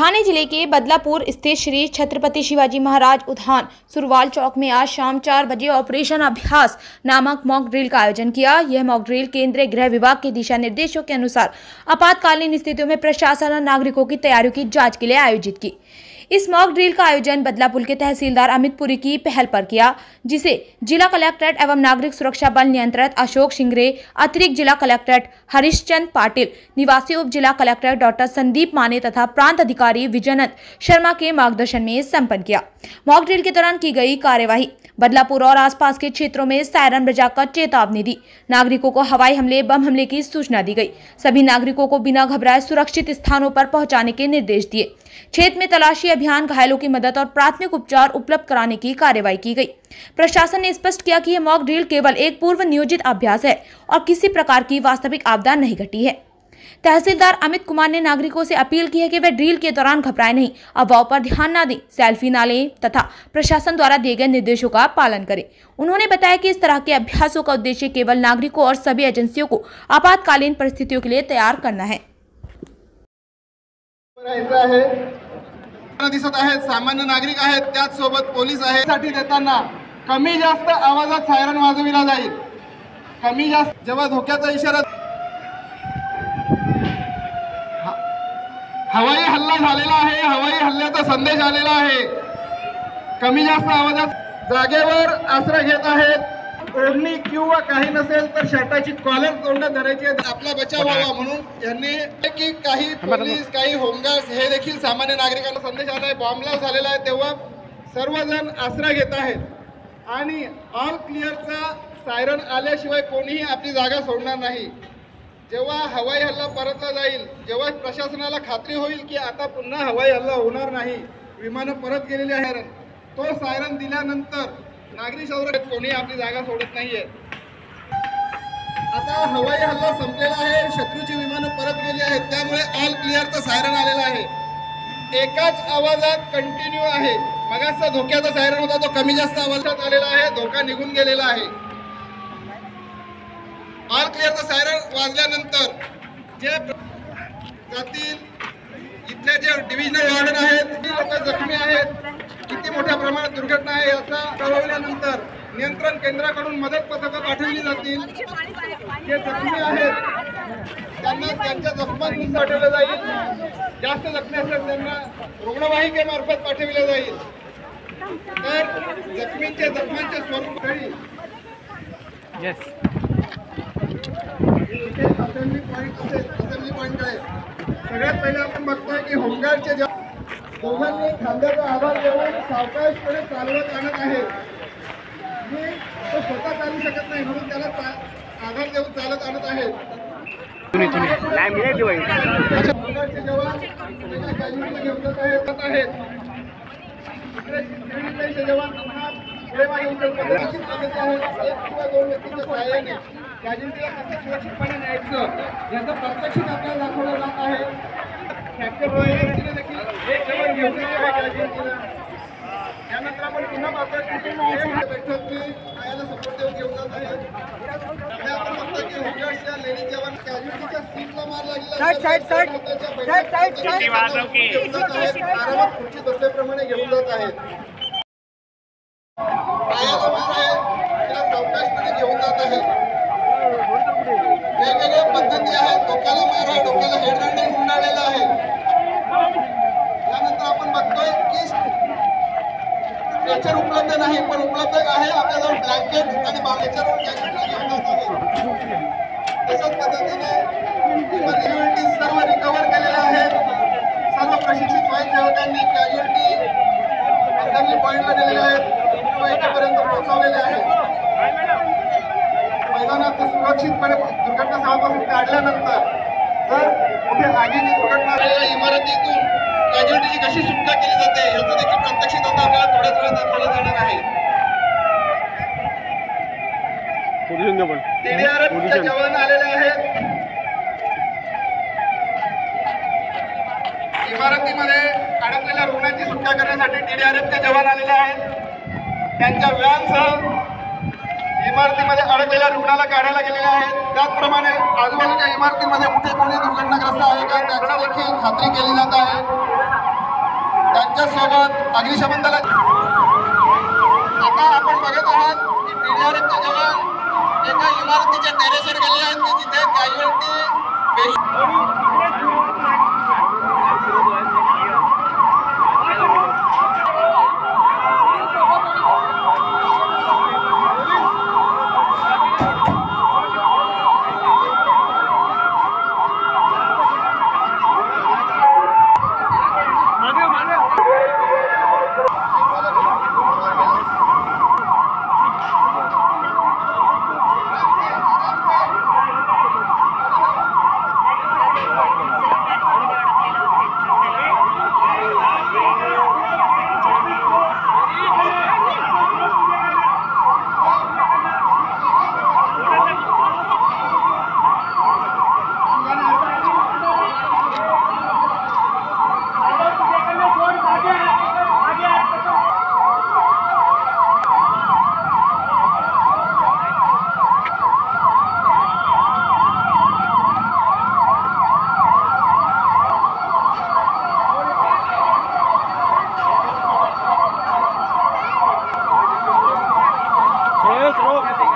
ठाणे जिले के बदलापुर स्थित श्री छत्रपति शिवाजी महाराज उद्यान सुरवाल चौक में आज शाम 4 बजे ऑपरेशन अभ्यास नामक मॉक ड्रिल का आयोजन किया। यह मॉक ड्रिल केंद्रीय गृह विभाग के दिशा निर्देशों के अनुसार आपातकालीन स्थितियों में प्रशासन और नागरिकों की तैयारियों की जांच के लिए आयोजित की। इस मॉक ड्रिल का आयोजन बदलापुर के तहसीलदार अमित पुरी की पहल पर किया, जिसे जिला कलेक्ट्रेट एवं नागरिक सुरक्षा बल नियंत्रक अशोक सिंगरे, अतिरिक्त जिला कलेक्ट्रेट हरिश्चंद पाटिल, निवासी उप जिला कलेक्टर डॉक्टर संदीप माने तथा प्रांत अधिकारी विजयनाथ शर्मा के मार्गदर्शन में संपन्न किया। मॉक ड्रिल के दौरान की गई कार्यवाही बदलापुर और आसपास के क्षेत्रों में सायरन बजाकर चेतावनी दी। नागरिकों को हवाई हमले, बम हमले की सूचना दी गई। सभी नागरिकों को बिना घबराए सुरक्षित स्थानों पर पहुंचाने के निर्देश दिए। क्षेत्र में तलाशी अभियान, घायलों की मदद और प्राथमिक उपचार उपलब्ध कराने की कार्रवाई की गई। प्रशासन ने स्पष्ट किया कि यह मॉक ड्रिल केवल एक पूर्व नियोजित अभ्यास है और किसी प्रकार की वास्तविक आपदा नहीं घटी है। तहसीलदार अमित कुमार ने नागरिकों से अपील की है कि वे ड्रिल के दौरान घबराएं नहीं, अफवाहों पर ध्यान न दें, सेल्फी न लें तथा प्रशासन द्वारा दिए गए निर्देशों का पालन करें। उन्होंने बताया कि इस तरह के अभ्यासों का उद्देश्य केवल नागरिकों और सभी एजेंसियों को आपातकालीन परिस्थितियों के लिए तैयार करना है। दिसत आहेत, सामान्य नागरिक आहेत, त्याच सोबत पोलीस आहेत। साठी देताना कमी जास्त आवाजात सायरन वाजविला जाईल। कमी जास्त जेव्हा धोक्याचा इशारा हवाई हल्ला झालेला आहे, हवाई हल्ल्याचा संदेश आलेला आहे। कमी जास्त आवाजात जागेवर आसरा घेत आहेत। ओढणी किंवा काही नसेल तर शर्टाची कॉलर तोंडात धरायची, आपला बचाव व्हावा म्हणून यांनी की काही पोलीस, काही होमगार्ड्स हे देखील सामान्य नागरिकांना संदेश आलाय। बॉम्बला झालेला आहे तेव्हा सर्वजण आसरा घेत आहेत आणि ऑल क्लिअरचा सायरन आल्याशिवाय कोणीही आपली जागा सोडणार नाही। जेव्हा हवाई हल्ला परतला जाईल, जेव्हा प्रशासनाला खात्री होईल की आता पुन्हा हवाई हल्ला होणार नाही, विमानं परत गेलेली आहेत, तो सायरन दिल्यानंतर नागरिक संरक्षण कोणी आपली जागा सोडत नाहीये। आता हवाई हल्ला संपलेला आहे, शत्रूची विमानं परत गेली आहेत, त्यामुळे ऑल क्लिअरचा सायरन आलेला आहे। एकाच आवाजात कंटिन्यू आहे। मगाचा धोक्याचा सायरन होता तो कमी जास्त आवाजात आलेला आहे, धोका निघून गेलेला आहे। ऑल क्लिअरचा सायरन वाजल्यानंतर जे जातील इथले जे डिव्हिजनल वॉर्डन आहेत, किती लोक जखमी आहेत, किती मोठ्या प्रमाणात दुर्घटना आहे याचा कळवल्यानंतर नियंत्रण केंद्राकडून मदत पथकं पाठवली जातील। जे जखमी आहेत त्यांना त्यांच्या जखमांनी पाठवलं जाईल। जास्त जखमी असल्यास त्यांना रुग्णवाहिकेमार्फत पाठवले जाईल। तर जखमांचे स्वरूप असेंब्ली पॉइंट आहे। सगळ्यात पहिले आपण बघतोय की होमगार्डचे दोघांनी खांद्याचा आधार देऊन सावकाशपणे चालवत आणत आहे। मी तो स्वतः चालू शकत नाही म्हणून त्याला आधार देऊन चालत आणत आहे। होमगार्डचे जवान घेऊन जात आहेत। जवान पुन्हा पुढे मागे उचलत आहेत। एक किंवा दोन व्यक्तीच्या सहाय्याने कॅज्युअल्टीला कसं सुरक्षितपणे न्यायचं याचं प्रात्यक्षिक आपल्याला दाखवलं जात आहे। फ्रॅक्चर व्हायरसने देखील एक जवळ घेऊन गेले कॅज्युअल्टीला। त्यानंतर आपण पुन्हा पाहतो की आयाला सपोर्ट देऊन घेऊन जात आहे। त्यामुळे आपण बघतो की होमगार्डच्या लेडीज जवान कॅज्युअल्टीच्या सीटला मार लागलेला आरामात खुर्ची बसल्याप्रमाणे घेऊन जात आहेत। आयाला मार आहे, तिला सावकाशपणे घेऊन जात आहेत। वेगवेगळ्या पद्धती आहेत। डोक्याला मार आहे, डोक्याला हेडबँड गुंडाळलेला आहे। त्यानंतर आपण बघतोय की स्ट्रेचर उपलब्ध नाही, पण उपलब्ध आहे आपल्याजवळ ब्लँकेट आणि बाहेरच्यावर घेऊन जात आहे। तशाच पद्धतीने कॅज्युअल्टी सर्व रिकव्हर केलेल्या आहेत। सर्व प्रशिक्षित स्वयंसेवकांनी कॅज्युअल्टी असेंब्ली पॉइंटला दिलेल्या आहेत, रुग्णवाहिकेपर्यंत पोहोचवलेले आहेत। मैदानात सुरक्षितपणे दुर्घटनास्थळापासून काढल्यानंतर जर कुठे आगीची दुर्घटना झालेल्या इमारतीतून कॅज्युअल्टीची कशी सुटका केली जाते याचं देखील प्रात्यक्षिक आता आपल्याला थोड्याच वेळात दाखवलं जाणार आहे। TDRFचे जवान आलेले आहेत। इमारतीमध्ये अडकलेल्या रुग्णांची सुटका करण्यासाठी TDRFचे जवान आलेले आहेत। त्यांच्या व्हॅनसह इमारतीमध्ये अडकलेल्या रुग्णाला काढायला गेलेले आहेत। त्याचप्रमाणे आजूबाजूच्या इमारतीमध्ये कुठे कोणी दुर्घटनाग्रस्त आहे का त्याची देखील खात्री केली जात आहे। त्यांच्यासोबत अग्निशमन दला. आता आपण बघत आहात की TDRFचे जवान एका इमारतीच्या टेरेसवर गेले आहेत की जिथे कॅज्युअल्टी Yes, bro.